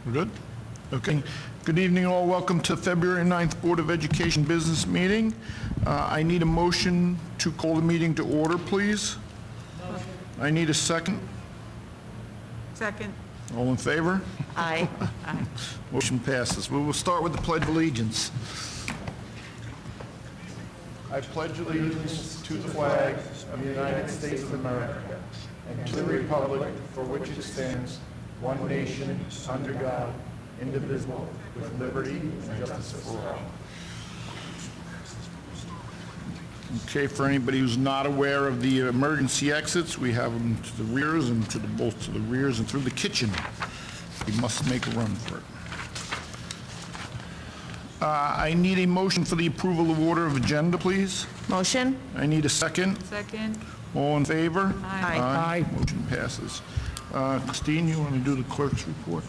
We're good? Okay. Good evening, all. Welcome to February 9th Board of Education Business Meeting. I need a motion to call the meeting to order, please. Motion. I need a second. Second. All in favor? Aye. Aye. Motion passes. We will start with the Pledge of Allegiance. I pledge allegiance to the flag of the United States of America and to the republic for which it stands, one nation, under God, indivisible, with liberty and justice for all. Okay, for anybody who's not aware of the emergency exits, we have them to the rears and both to the rears and through the kitchen. You must make a run for it. I need a motion for the approval of order of agenda, please. Motion? I need a second. Second. All in favor? Aye. Aye. Motion passes. Christine, you want to do the clerk's report?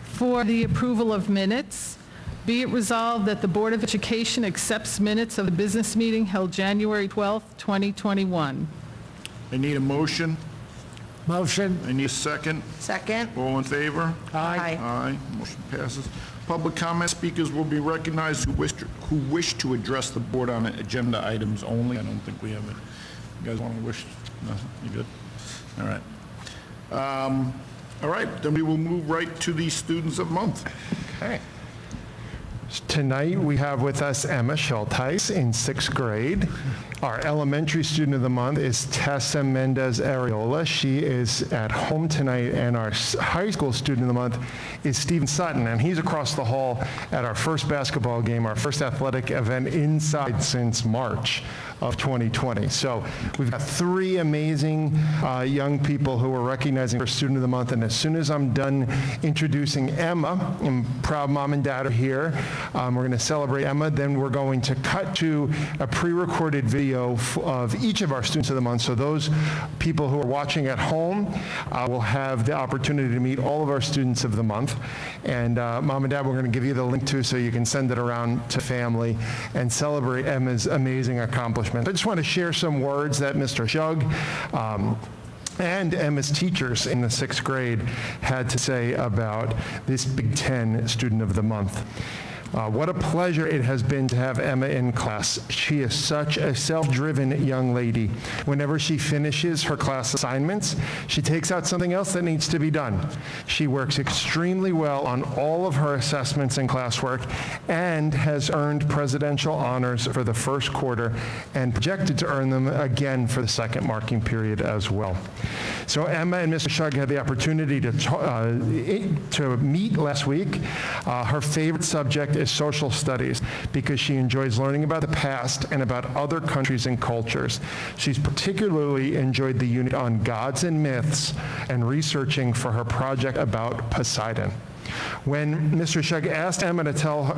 For the approval of minutes, be it resolved that the Board of Education accepts minutes of the business meeting held January 12th, 2021. I need a motion. Motion. I need a second. Second. All in favor? Aye. Aye. Motion passes. Public comment speakers will be recognized who wish to address the board on agenda items only. I don't think we have it. You guys want to wish? No? You good? All right. All right, then we will move right to the students of the month. Okay. Tonight we have with us Emma Schultheis in 6th grade. Our elementary student of the month is Tessa Mendez Areola. She is at home tonight, and our high school student of the month is Stephen Sutton, and he's across the hall at our first basketball game, our first athletic event inside since March of 2020. So we've got three amazing young people who are recognizing for Student of the Month, and as soon as I'm done introducing Emma, and proud mom and dad are here, we're going to celebrate Emma, then we're going to cut to a pre-recorded video of each of our Students of the Month. So those people who are watching at home will have the opportunity to meet all of our Students of the Month. And mom and dad, we're going to give you the link too so you can send it around to family and celebrate Emma's amazing accomplishment. I just want to share some words that Mr. Shug and Emma's teachers in the 6th grade had to say about this Big Ten Student of the Month. What a pleasure it has been to have Emma in class. She is such a self-driven young lady. Whenever she finishes her class assignments, she takes out something else that needs to be done. She works extremely well on all of her assessments and classwork and has earned presidential honors for the first quarter and projected to earn them again for the second marking period as well. So Emma and Mr. Shug had the opportunity to meet last week. Her favorite subject is social studies because she enjoys learning about the past and about other countries and cultures. She's particularly enjoyed the unit on gods and myths and researching for her project about Poseidon. When Mr. Shug asked Emma to tell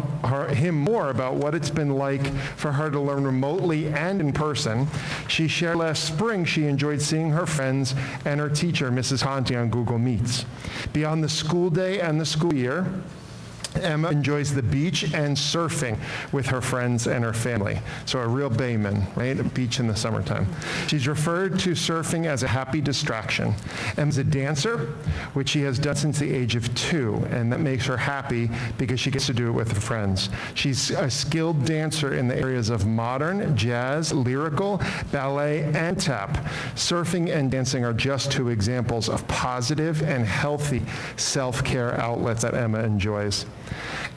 him more about what it's been like for her to learn remotely and in person, she shared last spring she enjoyed seeing her friends and her teacher, Mrs. Conti, on Google Meets. Beyond the school day and the school year, Emma enjoys the beach and surfing with her friends and her family. So a real bayman, right? A beach in the summertime. She's referred to surfing as a happy distraction. Emma's a dancer, which she has done since the age of 2, and that makes her happy because she gets to do it with her friends. She's a skilled dancer in the areas of modern, jazz, lyrical, ballet, and tap. Surfing and dancing are just 2 examples of positive and healthy self-care outlets that Emma enjoys.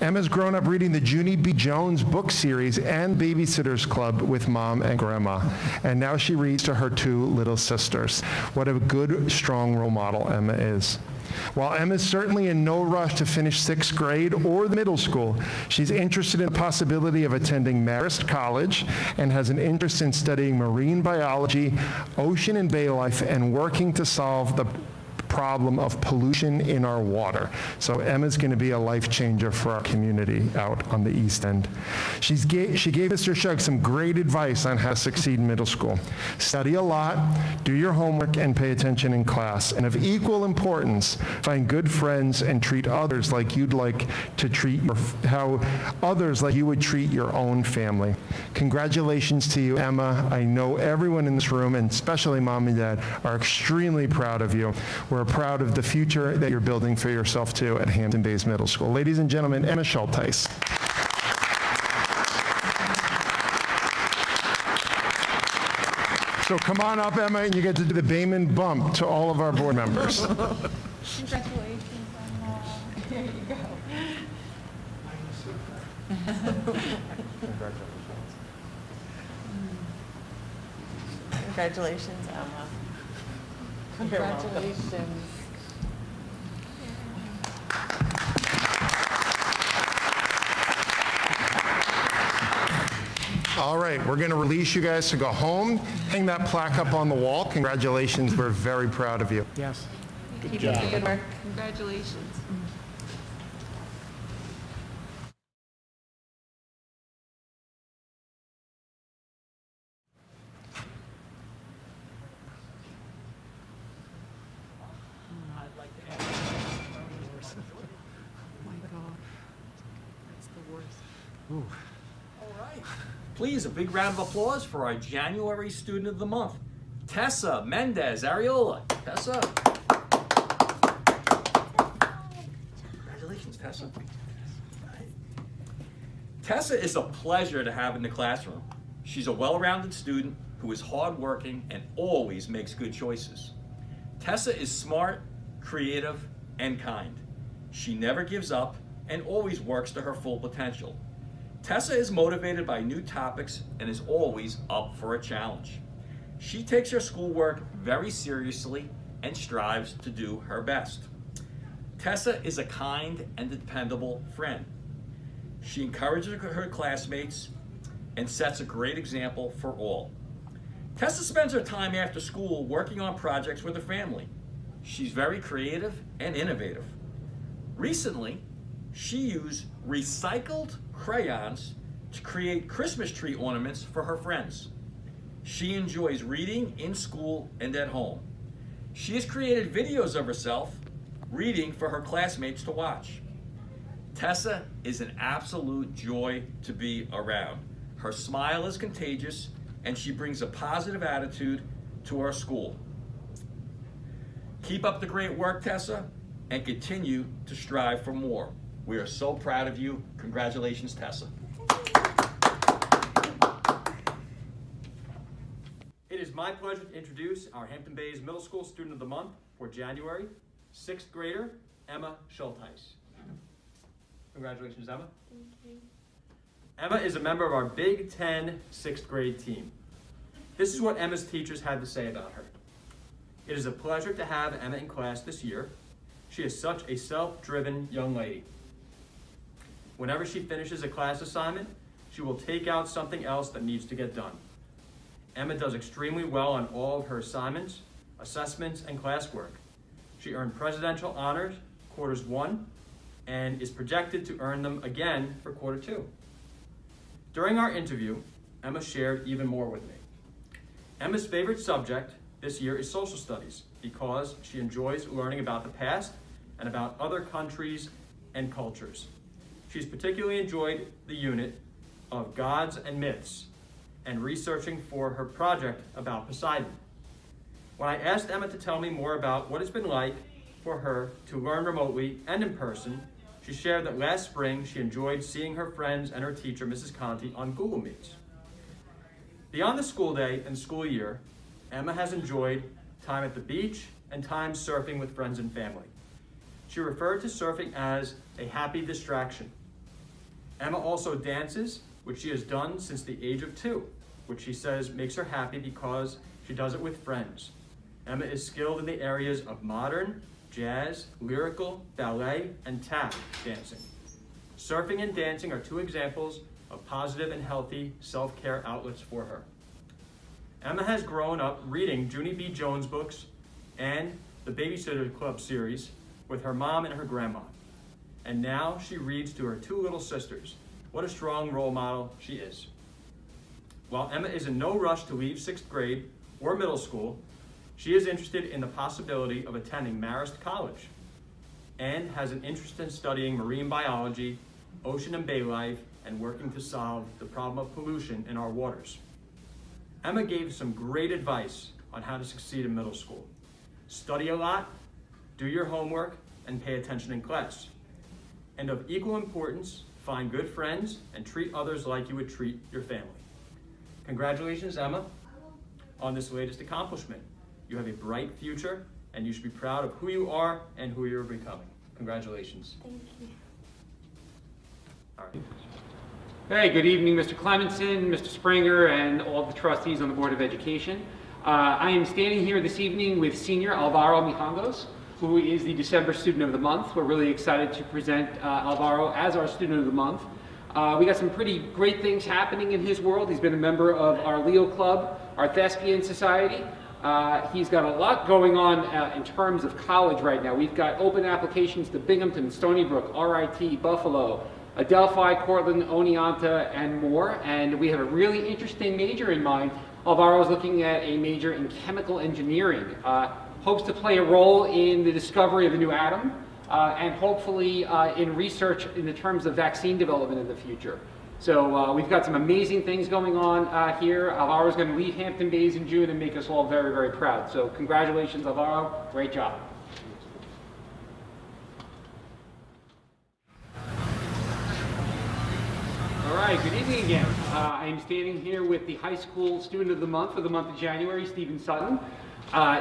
Emma's grown up reading the Junie B. Jones book series and Babysitter's Club with Mom and Grandma, and now she reads to her 2 little sisters. What a good, strong role model Emma is. While Emma's certainly in no rush to finish 6th grade or the middle school, she's interested in the possibility of attending Marist College and has an interest in studying marine biology, ocean and bay life, and working to solve the problem of pollution in our water. So Emma's going to be a life changer for our community out on the East End. She gave Mr. Shug some great advice on how to succeed in middle school. Study a lot, do your homework, and pay attention in class. And of equal importance, find good friends and treat others like you'd like to treat how others like you would treat your own family. Congratulations to you, Emma. I know everyone in this room, and especially Mom and Dad, are extremely proud of you. We're we're proud of the future that you're building for yourself too at Hampton Bays Middle School. Ladies and gentlemen, Emma Schulteis. So come on up, Emma, and you get to do the Bayman bump to all of our board members. Congratulations, Emma. Here you go. Congratulations, Emma. Congratulations. All right, we're going to release you guys to go home. Hang that plaque up on the wall. Congratulations, we're very proud of you. Yes. Keep up the good work. Congratulations. Please, a big round of applause for our January Student of the Month, Tessa Mendez Areola. Tessa. Congratulations, Tessa. Tessa is a pleasure to have in the classroom. She's a well-rounded student who is hardworking and always makes good choices. Tessa is smart, creative, and kind. She never gives up and always works to her full potential. Tessa is motivated by new topics and is always up for a challenge. She takes her schoolwork very seriously and strives to do her best. Tessa is a kind and dependable friend. She encourages her classmates and sets a great example for all. Tessa spends her time after school working on projects with her family. She's very creative and innovative. Recently, she used recycled crayons to create Christmas tree ornaments for her friends. She enjoys reading in school and at home. She has created videos of herself reading for her classmates to watch. Tessa is an absolute joy to be around. Her smile is contagious and she brings a positive attitude to our school. Keep up the great work, Tessa, and continue to strive for more. We are so proud of you. Congratulations, Tessa. It is my pleasure to introduce our Hampton Bays Middle School Student of the Month for January, 6th grader, Emma Schulteis. Congratulations, Emma. Thank you. Emma is a member of our Big Ten 6th grade team. This is what Emma's teachers had to say about her. It is a pleasure to have Emma in class this year. She is such a self-driven young lady. Whenever she finishes a class assignment, she will take out something else that needs to get done. Emma does extremely well on all of her assignments, assessments, and classwork. She earned presidential honors quarters 1 and is projected to earn them again for quarter 2. During our interview, Emma shared even more with me. Emma's favorite subject this year is social studies because she enjoys learning about the past and about other countries and cultures. She's particularly enjoyed the unit of gods and myths and researching for her project about Poseidon. When I asked Emma to tell me more about what it's been like for her to learn remotely and in person, she shared that last spring she enjoyed seeing her friends and her teacher, Mrs. Conti, on Google Meets. Beyond the school day and school year, Emma has enjoyed time at the beach and time surfing with friends and family. She referred to surfing as a happy distraction. Emma also dances, which she has done since the age of 2, which she says makes her happy because she does it with friends. Emma is skilled in the areas of modern, jazz, lyrical, ballet, and tap dancing. Surfing and dancing are 2 examples of positive and healthy self-care outlets for her. Emma has grown up reading Junie B. Jones books and the Babysitter Club series with her mom and her grandma. And now she reads to her 2 little sisters. What a strong role model she is. While Emma is in no rush to leave 6th grade or middle school, she is interested in the possibility of attending Marist College and has an interest in studying marine biology, ocean and bay life, and working to solve the problem of pollution in our waters. Emma gave some great advice on how to succeed in middle school. Study a lot, do your homework, and pay attention in class. And of equal importance, find good friends and treat others like you would treat your family. Congratulations, Emma, on this latest accomplishment. You have a bright future, and you should be proud of who you are and who you're becoming. Congratulations. Thank you. All right. Hey, good evening, Mr. Clemenson, Mr. Springer, and all the trustees on the Board of Education. I am standing here this evening with Senior Alvaro Mijangos, who is the December Student of the Month. We're really excited to present Alvaro as our Student of the Month. We got some pretty great things happening in his world. He's been a member of our Leo Club, our Thespian Society. He's got a lot going on in terms of college right now. We've got open applications to Binghamton, Stony Brook, RIT, Buffalo, Adelphi, Cortland, Oneonta, and more. And we have a really interesting major in mind. Alvaro is looking at a major in chemical engineering. Hopes to play a role in the discovery of a new atom, and hopefully in research in the terms of vaccine development in the future. So we've got some amazing things going on here. Alvaro is going to leave Hampton Bays in June and make us all very, very proud. So congratulations, Alvaro. Great job. All right, good evening again. I am standing here with the High School Student of the Month for the month of January, Stephen Sutton.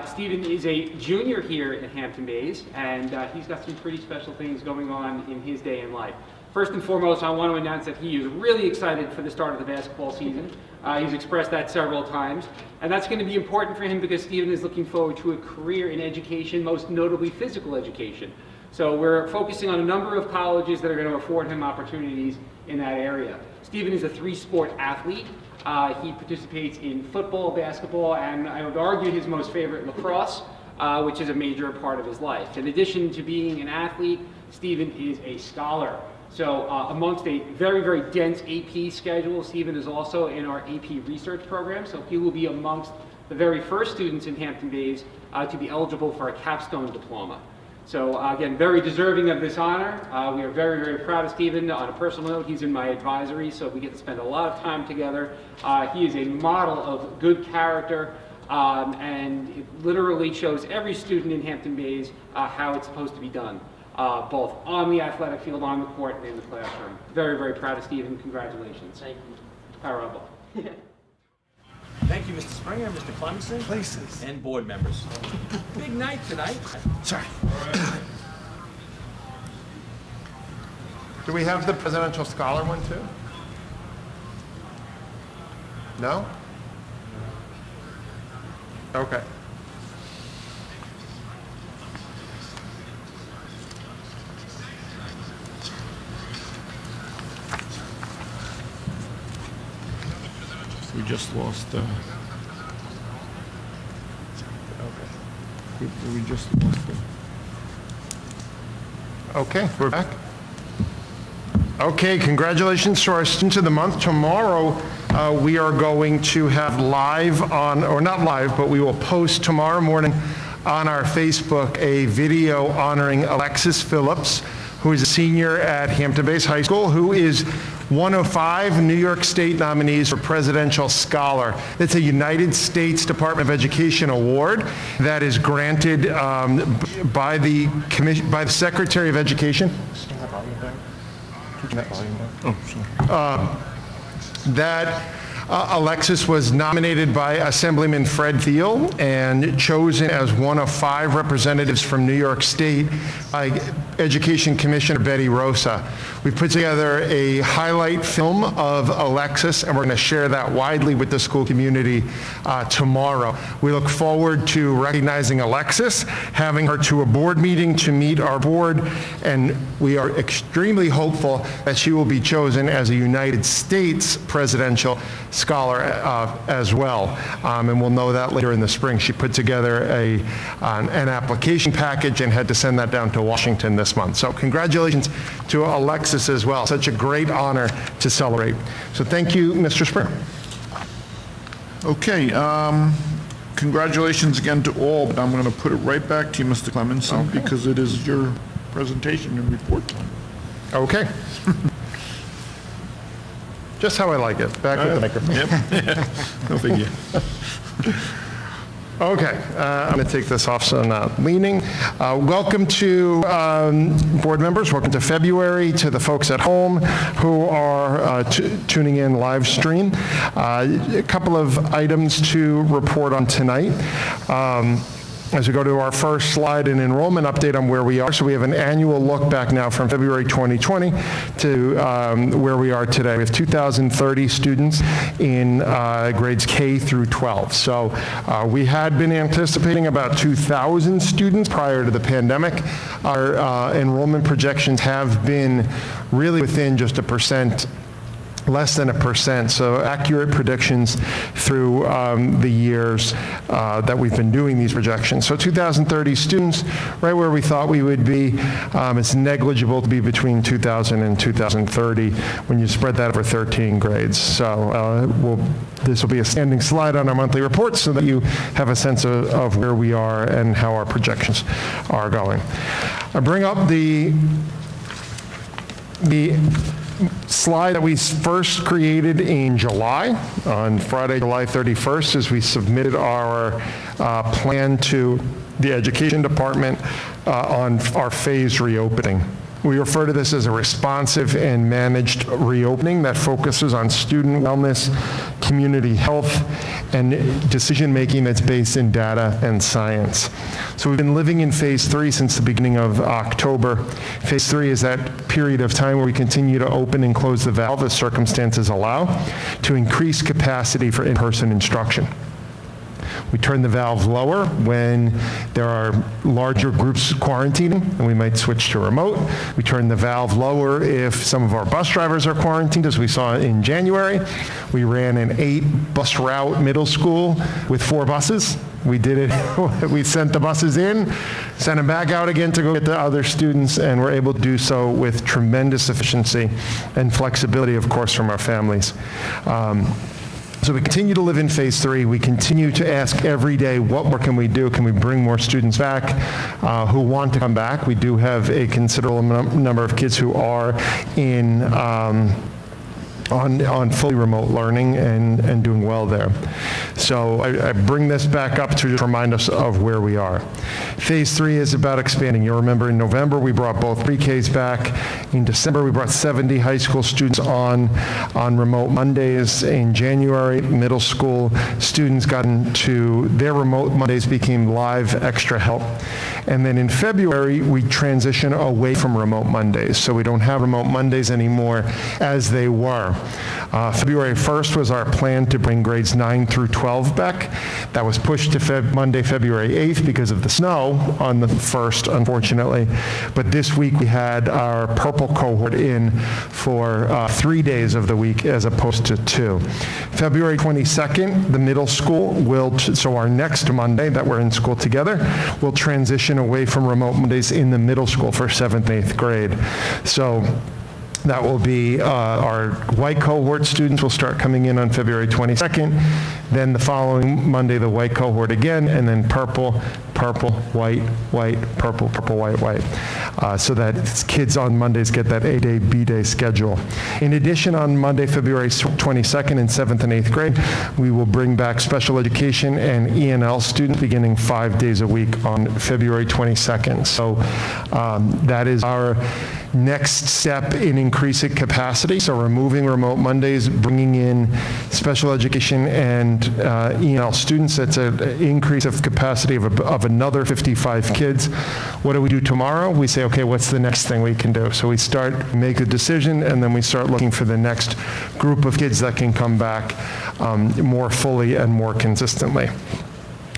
Stephen is a junior here at Hampton Bays, and he's got some pretty special things going on in his day in life. First and foremost, I want to announce that he is really excited for the start of the basketball season. He's expressed that several times, and that's going to be important for him because Stephen is looking forward to a career in education, most notably physical education. So we're focusing on a number of colleges that are going to afford him opportunities in that area. Stephen is a three-sport athlete. He participates in football, basketball, and I would argue his most favorite, lacrosse, which is a major part of his life. In addition to being an athlete, Stephen is a scholar. So amongst a very, very dense AP schedule, Stephen is also in our AP research program. So he will be amongst the very first students in Hampton Bays to be eligible for a capstone diploma. So again, very deserving of this honor. We are very, very proud of Stephen. On a personal note, he's in my advisory, so we get to spend a lot of time together. He is a model of good character, and it literally shows every student in Hampton Bays how it's supposed to be done, both on the athletic field, on the court, and in the classroom. Very, very proud of Stephen. Congratulations. Thank you. Power up. Thank you, Mr. Springer, Mr. Clemenson, Places. and board members. Big night tonight. Sorry. Do we have the Presidential Scholar one too? No? Okay. We just lost, we just lost Okay, we're back. Okay, congratulations to our Students of the Month. Tomorrow, we are going to have live on, or not live, but we will post tomorrow morning on our Facebook a video honoring Alexis Phillips, who is a senior at Hampton Bays High School, who is one of 5 New York State nominees for Presidential Scholar. It's a United States Department of Education award that is granted by the Secretary of Education. That Alexis was nominated by Assemblyman Fred Thiel and chosen as one of 5 representatives from New York State by Education Commissioner Betty Rosa. We put together a highlight film of Alexis, and we're going to share that widely with the school community tomorrow. We look forward to recognizing Alexis, having her to a board meeting to meet our board, and we are extremely hopeful that she will be chosen as a United States Presidential Scholar as well. And we'll know that later in the spring. She put together an application package and had to send that down to Washington this month. So congratulations to Alexis as well. Such a great honor to celebrate. So thank you, Mr. Springer. Okay, congratulations again to all, but I'm going to put it right back to you, Mr. Clemenson, because it is your presentation and report time. Okay. Just how I like it. Back with the microphone. Yep. No figure. Okay, I'm going to take this off so I'm not leaning. Welcome to board members. Welcome to February, to the folks at home who are tuning in live stream. A couple of items to report on tonight. As we go to our first slide, an enrollment update on where we are. So we have an annual look back now from February 2020 to where we are today. We have 2,030 students in grades K through 12. So we had been anticipating about 2,000 students prior to the pandemic. Our enrollment projections have been really within just 1%. Less than 1%, so accurate predictions through the years that we've been doing these projections. So 2,030 students, right where we thought we would be. It's negligible to be between 2,000 and 2,030 when you spread that over 13 grades. So this will be a standing slide on our monthly reports so that you have a sense of where we are and how our projections are going. I bring up the slide that we first created in July, on Friday, July 31st, as we submitted our plan to the Education Department on our phased reopening. We refer to this as a responsive and managed reopening that focuses on student wellness, community health, and decision-making that's based in data and science. So we've been living in phase 3 since the beginning of October. Phase 3 is that period of time where we continue to open and close the valve as circumstances allow to increase capacity for in-person instruction. We turn the valve lower when there are larger groups quarantining, and we might switch to remote. We turn the valve lower if some of our bus drivers are quarantined, as we saw in January. We ran an 8-bus route middle school with 4 buses. We did it, we sent the buses in, sent them back out again to go get the other students, and we're able to do so with tremendous efficiency and flexibility, of course, from our families. So we continue to live in phase 3. We continue to ask every day, what more can we do? Can we bring more students back who want to come back? We do have a considerable number of kids who are in on fully remote learning and doing well there. So I bring this back up to just remind us of where we are. Phase 3 is about expanding. You'll remember in November we brought both pre-Ks back. In December we brought 70 high school students on remote Mondays. In January, middle school students got into their remote Mondays, became live extra help. And then in February we transition away from remote Mondays. So we don't have remote Mondays anymore as they were. February 1st was our plan to bring grades 9 through 12 back. That was pushed to Monday, February 8th because of the snow on the 1st, unfortunately. But this week we had our purple cohort in for 3 days of the week as opposed to 2. February 22nd, the middle school will, so our next Monday that we're in school together, will transition away from remote Mondays in the middle school for 7th and 8th grade. So that will be our white cohort students will start coming in on February 22nd. Then the following Monday, the white cohort again, and then purple, purple, white, white, purple, purple, white, white. So that kids on Mondays get that A-day, B-day schedule. In addition, on Monday, February 22nd in 7th and 8th grade, we will bring back special education and ENL students beginning 5 days a week on February 22nd. So that is our next step in increasing capacity. So removing remote Mondays, bringing in special education and ENL students. That's an increase of capacity of another 55 kids. What do we do tomorrow? We say, okay, what's the next thing we can do? So we make a decision, and then we start looking for the next group of kids that can come back more fully and more consistently.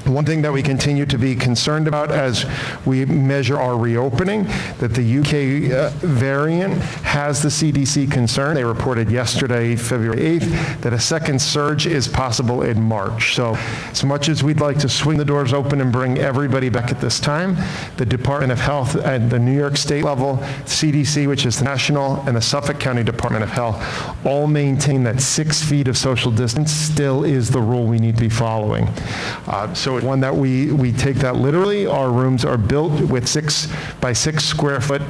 One thing that we continue to be concerned about as we measure our reopening, that the UK variant has the CDC concern. They reported yesterday, February 8th, that a second surge is possible in March. So as much as we'd like to swing the doors open and bring everybody back at this time, the Department of Health at the New York State level, CDC, which is the national, and the Suffolk County Department of Health all maintain that 6 feet of social distance still is the rule we need to be following. So it's one that we take that literally. Our rooms are built with 6 by 6 square foot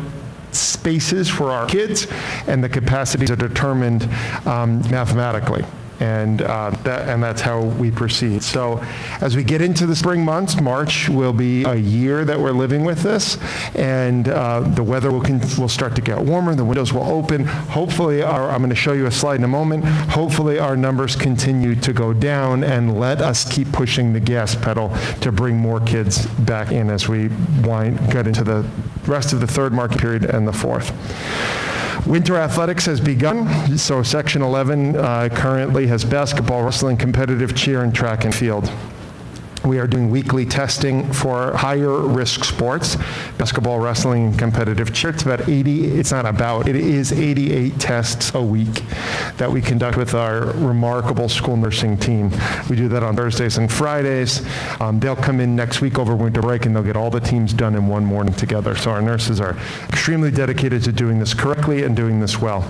spaces for our kids, and the capacities are determined mathematically. And that's how we proceed. So as we get into the spring months, March will be a year that we're living with this, and the weather will start to get warmer, the windows will open. Hopefully, I'm going to show you a slide in a moment, hopefully our numbers continue to go down, and let us keep pushing the gas pedal to bring more kids back in as we get into the rest of the third market period and the fourth. Winter athletics has begun, so Section 11 currently has basketball, wrestling, competitive cheer, and track and field. We are doing weekly testing for higher risk sports, basketball, wrestling, and competitive cheer. It is 88 tests a week that we conduct with our remarkable school nursing team. We do that on Thursdays and Fridays. They'll come in next week over winter break, and they'll get all the teams done in one morning together. So our nurses are extremely dedicated to doing this correctly and doing this well.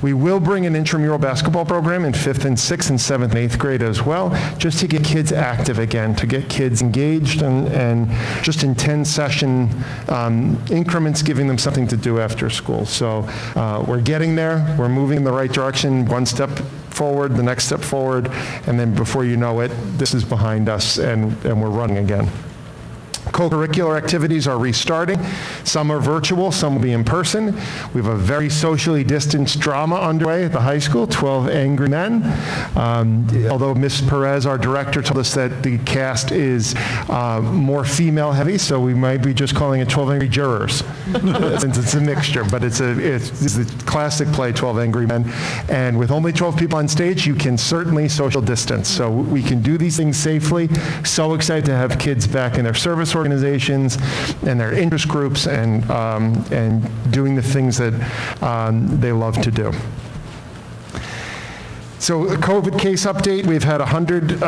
We will bring an intramural basketball program in 5th and 6th and 7th and 8th grade as well, just to get kids active again, to get kids engaged and just in 10-session increments, giving them something to do after school. So we're getting there. We're moving in the right direction, one step forward, the next step forward, and then before you know it, this is behind us and we're running again. Co-curricular activities are restarting. Some are virtual, some will be in person. We have a very socially distanced drama underway at the high school, 12 Angry Men. Although Ms. Perez, our director, told us that the cast is more female heavy, so we might be just calling it 12 Angry Jurors, since it's a mixture, but it's the classic play, 12 Angry Men. And with only 12 people on stage, you can certainly social distance. So we can do these things safely. So excited to have kids back in their service organizations and their interest groups and doing the things that they love to do. So a COVID case update, we've had 100,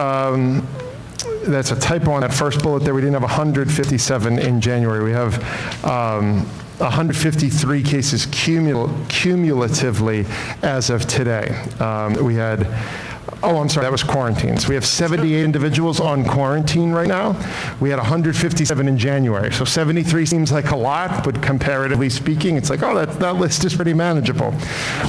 that's a typo on that first bullet there, we didn't have 157 in January. We have 153 cases cumulatively as of today. We had that was quarantines. We have 78 individuals on quarantine right now. We had 157 in January. So 73 seems like a lot, but comparatively speaking, it's like, that list is pretty manageable.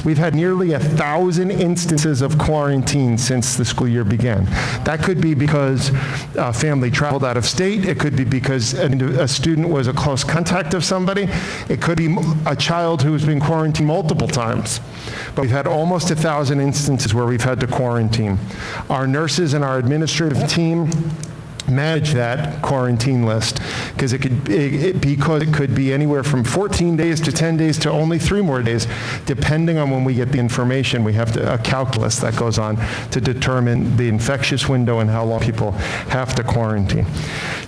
We've had nearly 1,000 instances of quarantine since the school year began. That could be because a family traveled out of state. It could be because a student was a close contact of somebody. It could be a child who's been quarantined multiple times. But we've had almost 1,000 instances where we've had to quarantine. Our nurses and our administrative team manage that quarantine list because it could be anywhere from 14 days to 10 days to only 3 more days, depending on when we get the information. We have a calculus that goes on to determine the infectious window and how long people have to quarantine.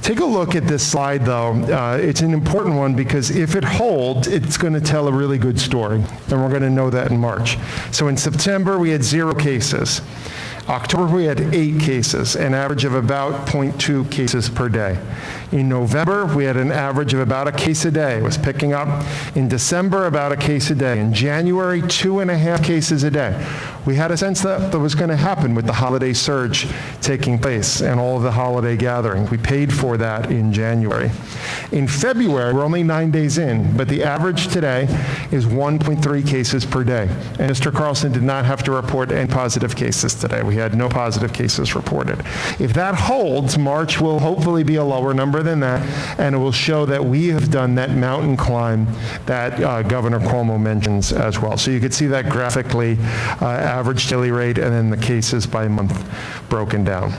Take a look at this slide, though. It's an important one because if it holds, it's going to tell a really good story, and we're going to know that in March. So in September, we had 0 cases. October, we had 8 cases, an average of about 0.2 cases per day. In November, we had an average of about a case a day. It was picking up. In December, about a case a day. In January, 2.5 cases a day. We had a sense that was going to happen with the holiday surge taking place and all of the holiday gatherings. We paid for that in January. In February, we're only 9 days in, but the average today is 1.3 cases per day. And Mr. Carlson did not have to report any positive cases today. We had no positive cases reported. If that holds, March will hopefully be a lower number than that, and it will show that we have done that mountain climb that Governor Cuomo mentions as well. So you could see that graphically, average daily rate, and then the cases by month broken down.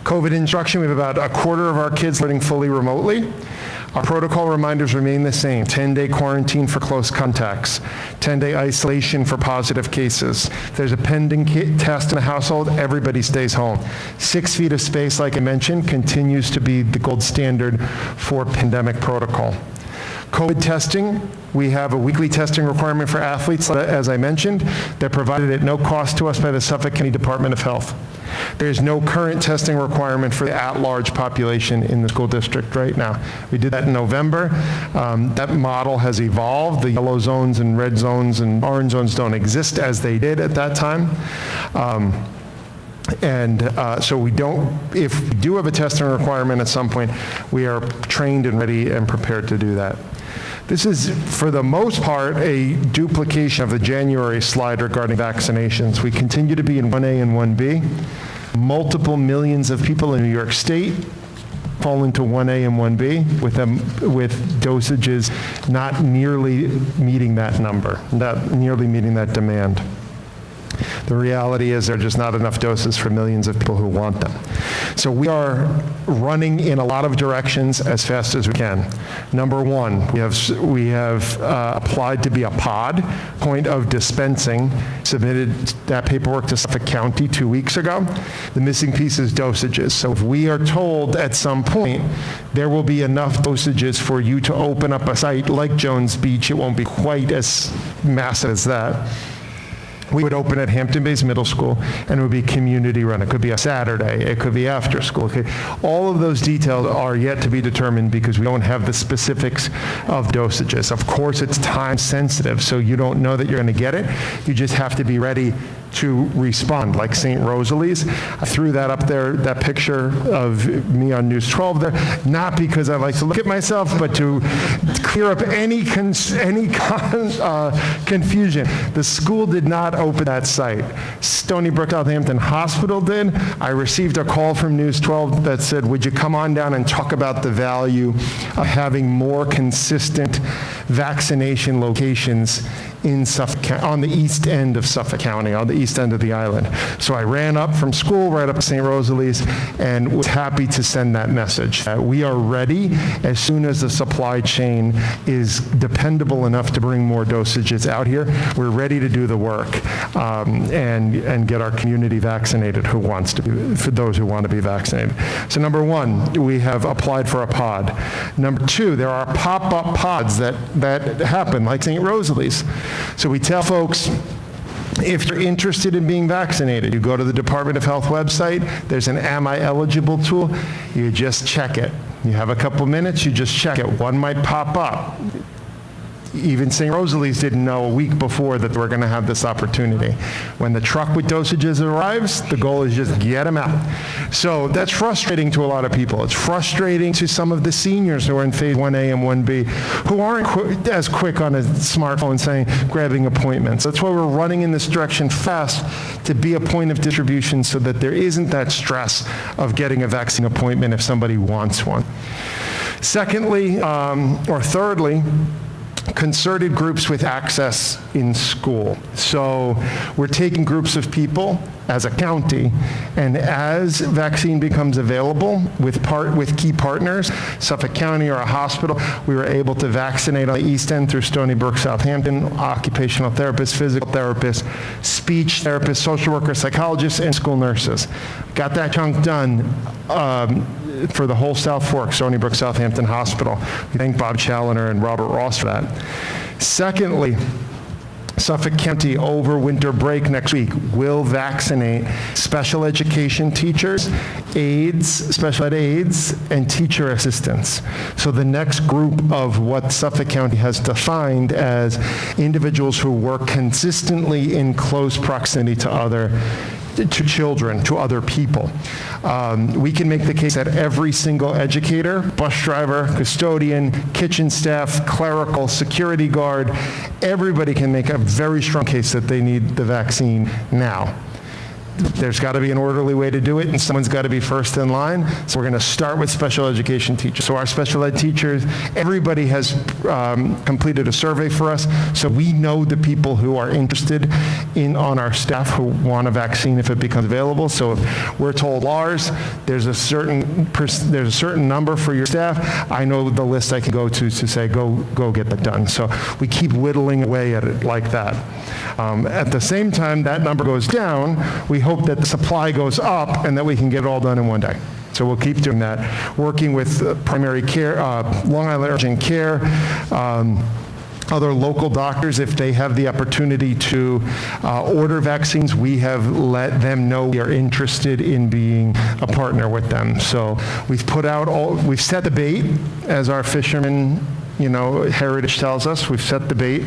COVID instruction, we have about a quarter of our kids learning fully remotely. Our protocol reminders remain the same: 10-day quarantine for close contacts, 10-day isolation for positive cases. If there's a pending test in a household, everybody stays home. 6 feet of space, like I mentioned, continues to be the gold standard for pandemic protocol. COVID testing, we have a weekly testing requirement for athletes, as I mentioned. They're provided at no cost to us by the Suffolk County Department of Health. There's no current testing requirement for the at-large population in the school district right now. We did that in November. That model has evolved. The yellow zones and red zones and orange zones don't exist as they did at that time. So we don't, if we do have a testing requirement at some point, we are trained and ready and prepared to do that. This is, for the most part, a duplication of the January slide regarding vaccinations. We continue to be in 1A and 1B. Multiple millions of people in New York State fall into 1A and 1B with dosages not nearly meeting that number, not nearly meeting that demand. The reality is there are just not enough doses for millions of people who want them. So we are running in a lot of directions as fast as we can. Number one, we have applied to be a pod, point of dispensing, submitted that paperwork to Suffolk County 2 weeks ago. The missing piece is dosages. So if we are told at some point there will be enough dosages for you to open up a site like Jones Beach, it won't be quite as massive as that. We would open at Hampton Bays Middle School, and it would be community run. It could be a Saturday. It could be after school. Okay? All of those details are yet to be determined because we don't have the specifics of dosages. Of course, it's time sensitive, so you don't know that you're going to get it. You just have to be ready to respond, like St. Rosalie's. I threw that up there, that picture of me on News 12 there, not because I like to look at myself, but to clear up any confusion. The school did not open that site. Stony Brook Southampton Hospital did. I received a call from News 12 that said, would you come on down and talk about the value of having more consistent vaccination locations in Suffolk, on the east end of Suffolk County, on the east end of the island. So I ran up from school right up to St. Rosalie's and was happy to send that message. We are ready as soon as the supply chain is dependable enough to bring more dosages out here. We're ready to do the work and get our community vaccinated for those who want to be vaccinated. So number one, we have applied for a pod. Number two, there are pop-up pods that happen, like St. Rosalie's. So we tell folks, if you're interested in being vaccinated, you go to the Department of Health website, there's an Am I Eligible tool, you just check it. You have a couple minutes, you just check it. One might pop up. Even St. Rosalie's didn't know a week before that we're going to have this opportunity. When the truck with dosages arrives, the goal is just get them out. So that's frustrating to a lot of people. It's frustrating to some of the seniors who are in phase 1A and 1B who aren't as quick on a smartphone saying, grabbing appointments. That's why we're running in this direction fast to be a point of distribution so that there isn't that stress of getting a vaccine appointment if somebody wants one. Secondly, or thirdly, concerted groups with access in school. So we're taking groups of people as a county, and as vaccine becomes available with key partners, Suffolk County or a hospital, we were able to vaccinate on the East End through Stony Brook Southampton, occupational therapists, physical therapists, speech therapists, social workers, psychologists, and school nurses. Got that chunk done for the whole South Fork, Stony Brook Southampton Hospital. We thank Bob Challoner and Robert Ross for that. Secondly, Suffolk County over winter break next week will vaccinate special education teachers, aides, special ed aides, and teacher assistants. So the next group of what Suffolk County has defined as individuals who work consistently in close proximity to children, to other people. We can make the case that every single educator, bus driver, custodian, kitchen staff, clerical, security guard, everybody can make a very strong case that they need the vaccine now. There's got to be an orderly way to do it, and someone's got to be first in line. So we're going to start with special education teachers. So our special ed teachers, everybody has completed a survey for us, so we know the people who are interested on our staff who want a vaccine if it becomes available. So if we're told, Lars, there's a certain number for your staff, I know the list I can go to say, go get that done. So we keep whittling away at it like that. At the same time, that number goes down. We hope that the supply goes up and that we can get it all done in one day. So we'll keep doing that, working with primary care, Long Island Urgent Care, other local doctors. If they have the opportunity to order vaccines, we have let them know we are interested in being a partner with them. So we've we've set the bait, as our fisherman, heritage tells us. We've set the bait,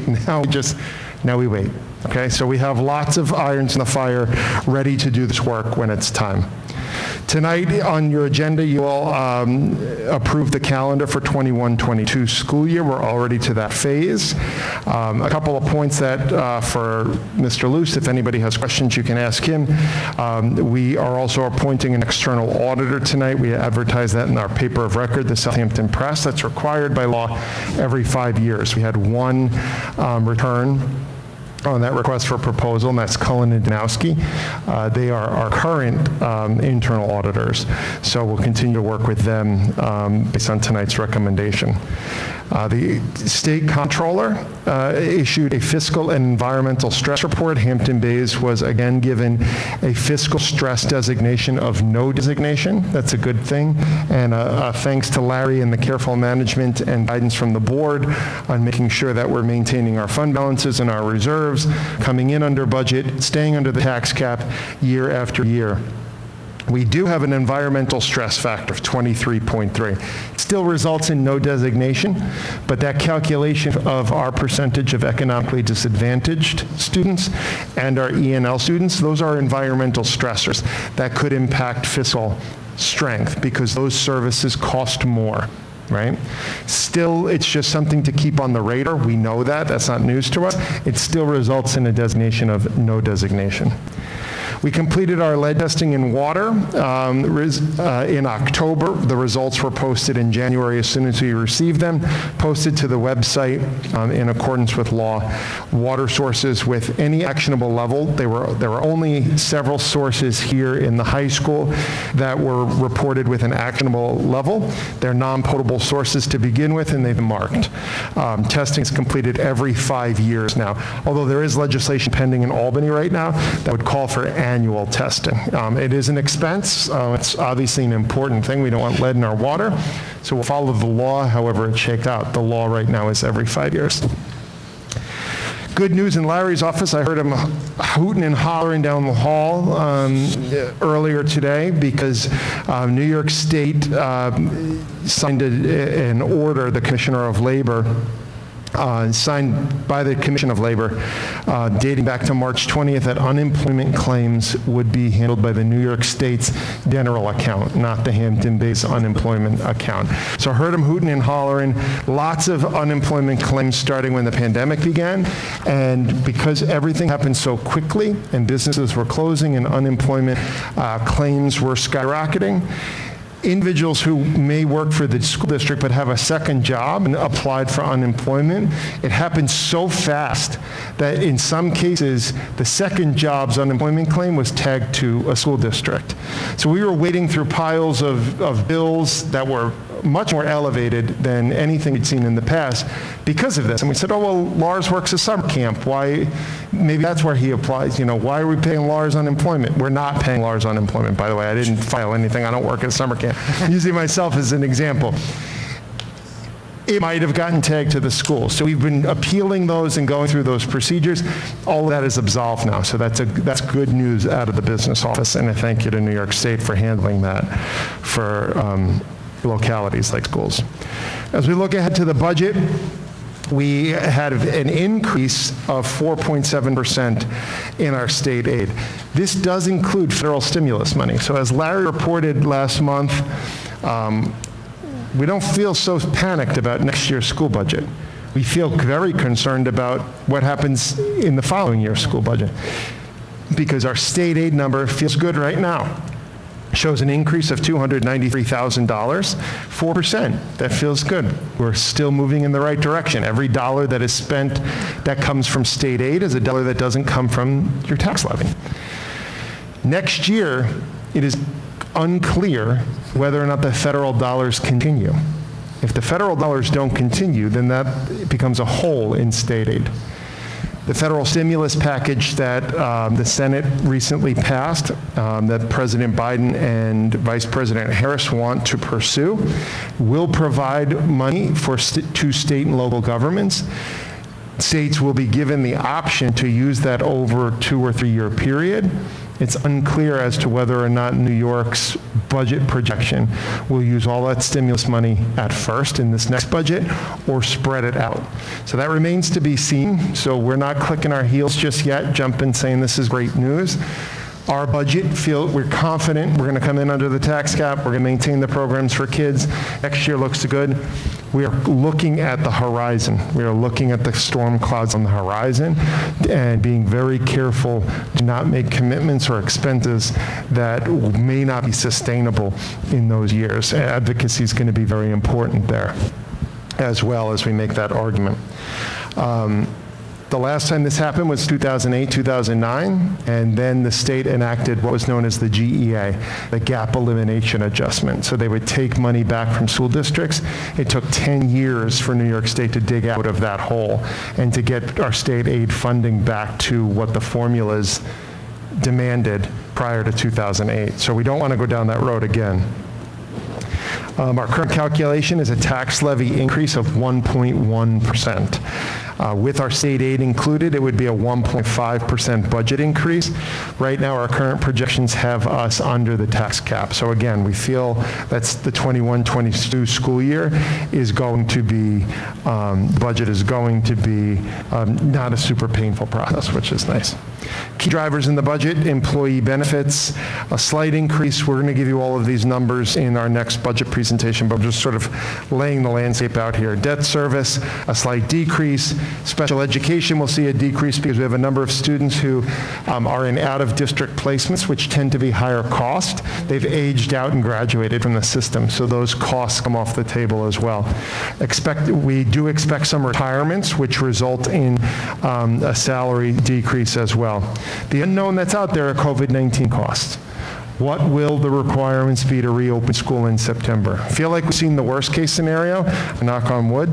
now we wait. Okay, so we have lots of irons in the fire ready to do this work when it's time. Tonight on your agenda, you will approve the calendar for 21-22 school year. We're already to that phase. A couple of points that for Mr. Luce, if anybody has questions, you can ask him. We are also appointing an external auditor tonight. We advertise that in our paper of record, the Southampton Press. That's required by law every 5 years. We had one return on that request for proposal, and that's Cullen and Danowski. They are our current internal auditors, so we'll continue to work with them based on tonight's recommendation. The state comptroller issued a fiscal and environmental stress report. Hampton Bays was again given a fiscal stress designation of no designation. That's a good thing. And thanks to Larry and the careful management and guidance from the board on making sure that we're maintaining our fund balances and our reserves, coming in under budget, staying under the tax cap year after year. We do have an environmental stress factor of 23.3. Still results in no designation, but that calculation of our percentage of economically disadvantaged students and our E&L students, those are environmental stressors that could impact fiscal strength because those services cost more. Right? Still, it's just something to keep on the radar. We know that. That's not news to us. It still results in a designation of no designation. We completed our lead testing in water in October. The results were posted in January as soon as we received them, posted to the website in accordance with law. Water sources with any actionable level. There were only several sources here in the high school that were reported with an actionable level. They're non-potable sources to begin with, and they've been marked. Testing is completed every 5 years now, although there is legislation pending in Albany right now that would call for annual testing. It is an expense. It's obviously an important thing. We don't want lead in our water, so we'll follow the law however it shakes out. The law right now is every 5 years. Good news in Larry's office. I heard him hooting and hollering down the hall earlier today because New York State signed an order, the Commissioner of Labor, signed by the Commission of Labor dating back to March 20th that unemployment claims would be handled by the New York State's general account, not the Hampton Bays unemployment account. So I heard him hooting and hollering. Lots of unemployment claims starting when the pandemic began, and because everything happened so quickly and businesses were closing and unemployment claims were skyrocketing, individuals who may work for the school district but have a second job and applied for unemployment, it happened so fast that in some cases, the second job's unemployment claim was tagged to a school district. So we were wading through piles of bills that were much more elevated than anything we'd seen in the past because of this. And we said, oh, well, Lars works a summer camp. Why? Maybe that's where he applies. Why are we paying Lars unemployment? We're not paying Lars unemployment, by the way. I didn't file anything. I don't work at a summer camp. I'm using myself as an example. It might have gotten tagged to the school. So we've been appealing those and going through those procedures. All of that is absolved now. So that's good news out of the business office. And I thank you to New York State for handling that for localities like schools. As we look ahead to the budget, we had an increase of 4.7% in our state aid. This does include federal stimulus money. So as Larry reported last month, we don't feel so panicked about next year's school budget. We feel very concerned about what happens in the following year's school budget because our state aid number feels good right now. Shows an increase of $293,000, 4%. That feels good. We're still moving in the right direction. Every dollar that is spent that comes from state aid is a dollar that doesn't come from your tax levy. Next year, it is unclear whether or not the federal dollars continue. If the federal dollars don't continue, then that becomes a hole in state aid. The federal stimulus package that the Senate recently passed, that President Biden and Vice President Harris want to pursue, will provide money for to state and local governments. States will be given the option to use that over a 2 or 3 year period. It's unclear as to whether or not New York's budget projection will use all that stimulus money at first in this next budget or spread it out. So that remains to be seen. So we're not clicking our heels just yet, jumping, saying this is great news. Our budget, we're confident we're going to come in under the tax cap. We're going to maintain the programs for kids. Next year looks good. We are looking at the horizon. We are looking at the storm clouds on the horizon and being very careful to not make commitments or expenses that may not be sustainable in those years. Advocacy is going to be very important there as well as we make that argument. The last time this happened was 2008, 2009, and then the state enacted what was known as the GEA, the Gap Elimination Adjustment. So they would take money back from school districts. It took 10 years for New York State to dig out of that hole and to get our state aid funding back to what the formulas demanded prior to 2008. So we don't want to go down that road again. Our current calculation is a tax levy increase of 1.1%. With our state aid included, it would be a 1.5% budget increase. Right now, our current projections have us under the tax cap. So again, we feel that's the 21-22 school year is going to be, budget is going to be not a super painful process, which is nice. Key drivers in the budget, employee benefits, a slight increase. We're going to give you all of these numbers in our next budget presentation, but I'm just sort of laying the landscape out here. Debt service, a slight decrease. Special education will see a decrease because we have a number of students who are in out-of-district placements, which tend to be higher cost. They've aged out and graduated from the system, so those costs come off the table as well. We do expect some retirements, which result in a salary decrease as well. The unknown that's out there are COVID-19 costs. What will the requirements be to reopen school in September? I feel like we've seen the worst case scenario, knock on wood.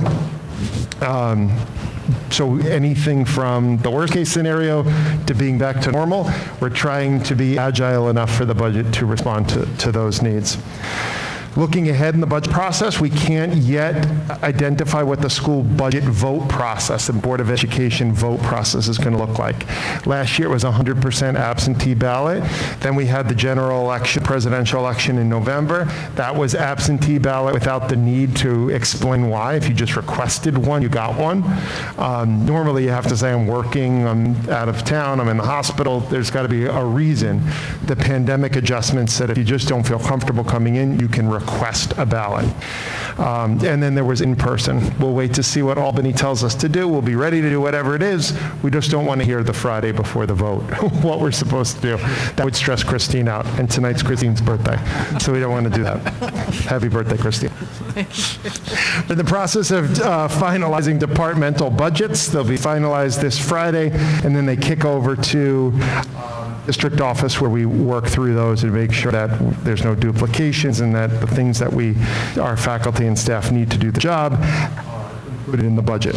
So anything from the worst case scenario to being back to normal, we're trying to be agile enough for the budget to respond to those needs. Looking ahead in the budget process, we can't yet identify what the school budget vote process and Board of Education vote process is going to look like. Last year it was 100% absentee ballot. Then we had the general election, presidential election in November. That was absentee ballot without the need to explain why. If you just requested one, you got one. Normally you have to say, I'm working, I'm out of town, I'm in the hospital. There's got to be a reason. The pandemic adjustment said if you just don't feel comfortable coming in, you can request a ballot. And then there was in person. We'll wait to see what Albany tells us to do. We'll be ready to do whatever it is. We just don't want to hear the Friday before the vote what we're supposed to do. That would stress Christine out. And tonight's Christine's birthday. So we don't want to do that. Happy birthday, Christine. We're in the process of finalizing departmental budgets. They'll be finalized this Friday, and then they kick over to district office where we work through those and make sure that there's no duplications and that the things that our faculty and staff need to do the job included in the budget.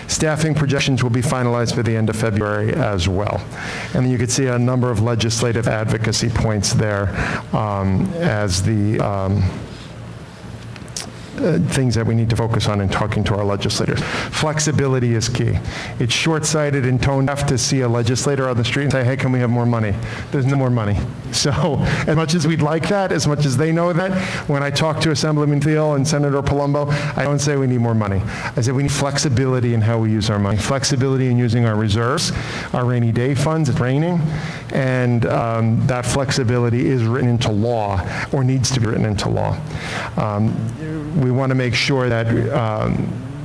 Staffing projections will be finalized by the end of February as well. And then you can see a number of legislative advocacy points there as the things that we need to focus on in talking to our legislators. Flexibility is key. It's short-sighted and tone-deaf to see a legislator on the street and say, hey, can we have more money? There's no more money. So as much as we'd like that, as much as they know that, when I talk to Assemblyman Thiel and Senator Palumbo, I don't say we need more money. I say we need flexibility in how we use our money. Flexibility in using our reserves, our rainy day funds, it's raining, and that flexibility is written into law or needs to be written into law. We want to make sure that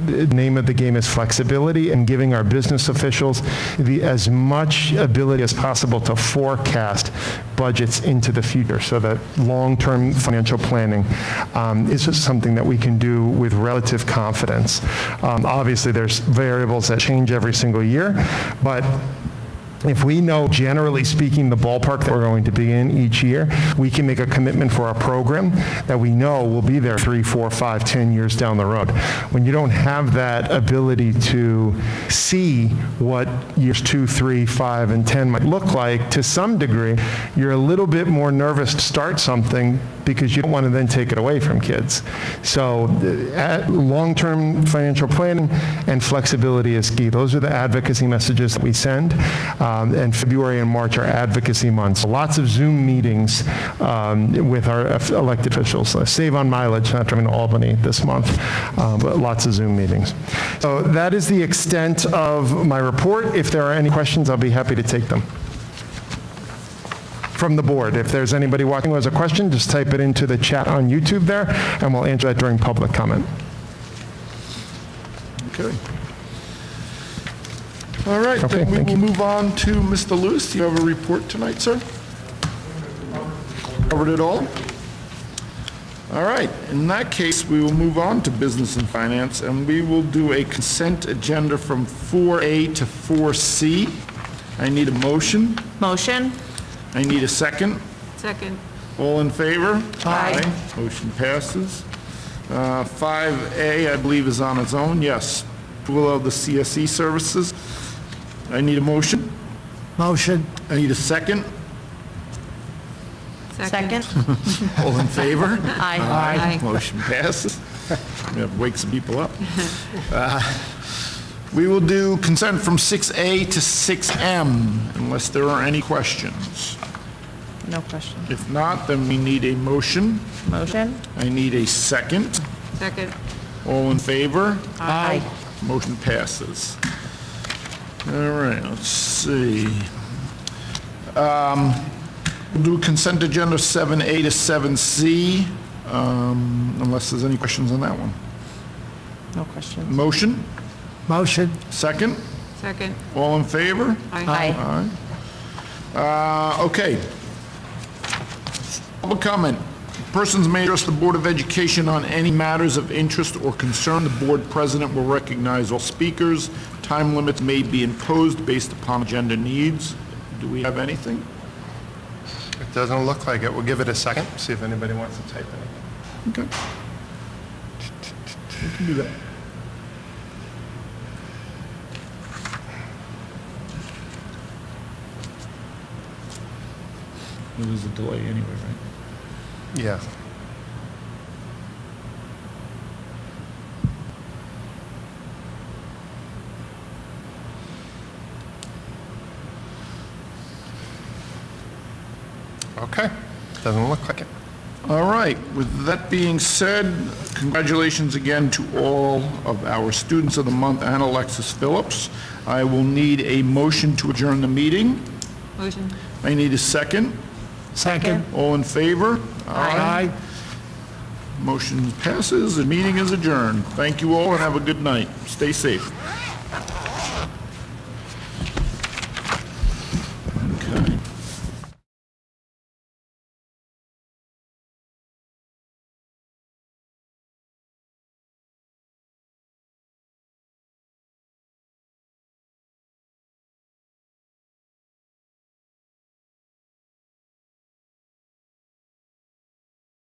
the name of the game is flexibility and giving our business officials as much ability as possible to forecast budgets into the future so that long-term financial planning is just something that we can do with relative confidence. Obviously, there's variables that change every single year, but if we know, generally speaking, the ballpark that we're going to be in each year, we can make a commitment for our program that we know will be there 3, 4, 5, 10 years down the road. When you don't have that ability to see what years 2, 3, 5, and 10 might look like, to some degree, you're a little bit more nervous to start something because you don't want to then take it away from kids. So long-term financial planning and flexibility is key. Those are the advocacy messages that we send. And February and March are advocacy months. Lots of Zoom meetings with our elected officials. Save on mileage, not driving to Albany this month, but lots of Zoom meetings. So that is the extent of my report. If there are any questions, I'll be happy to take them. from the board. If there's anybody watching who has a question, just type it into the chat on YouTube there, and we'll answer that during public comment. Okay. All right, Okay, then we thank will you. move on to Mr. Lewis. Do you have a report tonight, sir? Covered it all? All right, in that case, we will move on to business and finance, and we will do a consent agenda from 4A to 4C. I need a motion. Motion? I need a second. Second. All in favor? Aye. Motion passes. 5A, I believe, is on its own, yes. Approval of the CSE services. I need a motion. Motion. I need a second. Second? All in favor? Aye. Aye. Motion passes. Yeah, wake some people up. We will do consent from 6A to 6M, unless there are any questions. No question. If not, then we need a motion. Motion? I need a second. Second. All in favor? Aye. Motion passes. All right, let's see. We'll do consent agenda 7A to 7C, unless there's any questions on that one. No question. Motion? Motion. Second? Second. All in favor? Aye. Okay. Public comment. Persons may address the Board of Education on any matters of interest or concern. The board president will recognize all speakers. Time limits may be imposed based upon agenda needs. Do we have anything? It doesn't look like it. We'll give it a second, see if anybody wants to type anything. Okay. We can do that. There's a delay anyway, right? Yeah. Okay, doesn't look like it. All right, with that being said, congratulations again to all of our students of the month and Alexis Phillips. I will need a motion to adjourn the meeting. Motion. I need a second. Second. All in favor? Aye. Motion passes, the meeting is adjourned. Thank you all and have a good night. Stay safe.